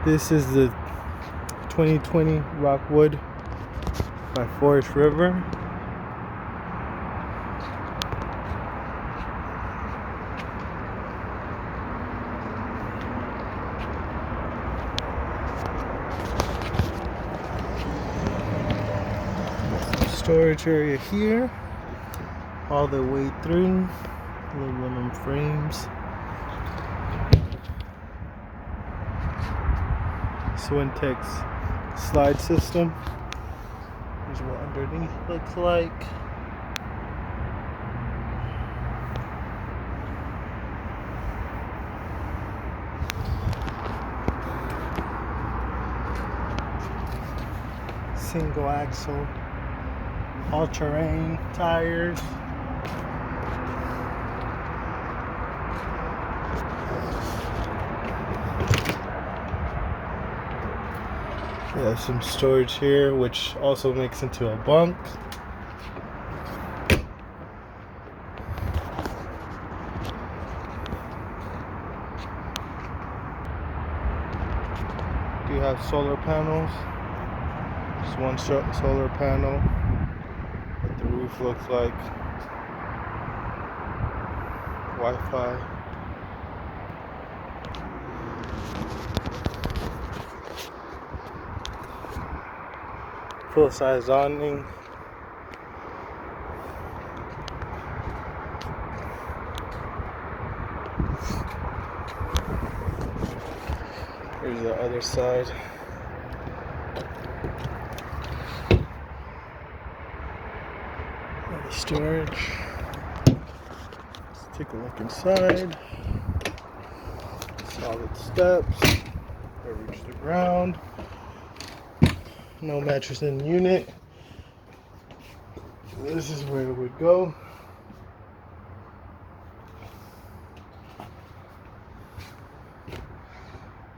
This is the 2020 Rockwood by Forest River. Some storage area here, all the way through. Aluminum frames. Swintex slide system. Here's what underneath looks like. Single axle, all-terrain tires. We have some storage here, which also makes into a bunk. Do you have solar panels? Just one solar panel. What the roof looks like. Wi-Fi. Full-size awning. Here's the other side. More storage. Let's take a look inside. Solid steps. I reach the ground. No mattress in the unit. This is where it would go.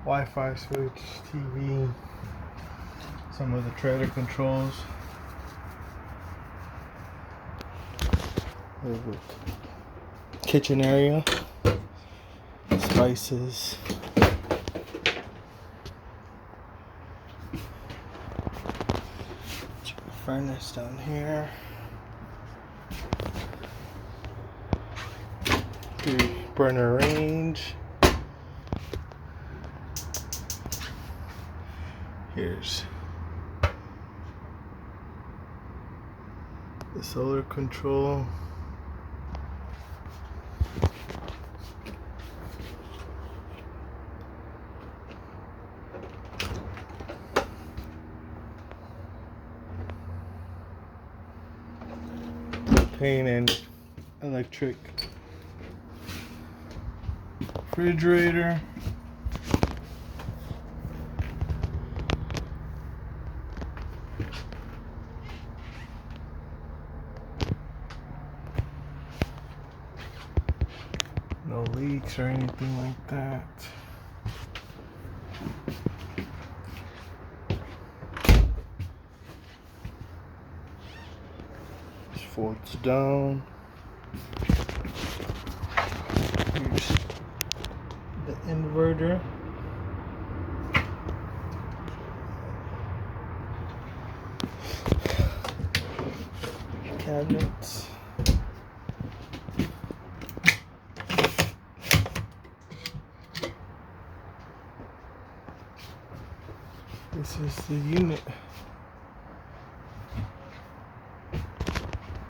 Wi-Fi switch, TV, some of the trailer controls. Kitchen area, spices. Furnace down here. Burner range. Here's the solar control. Propane and electric refrigerator. No leaks or anything like that. Just folds down. Here's the inverter. Cabinets. This is the unit.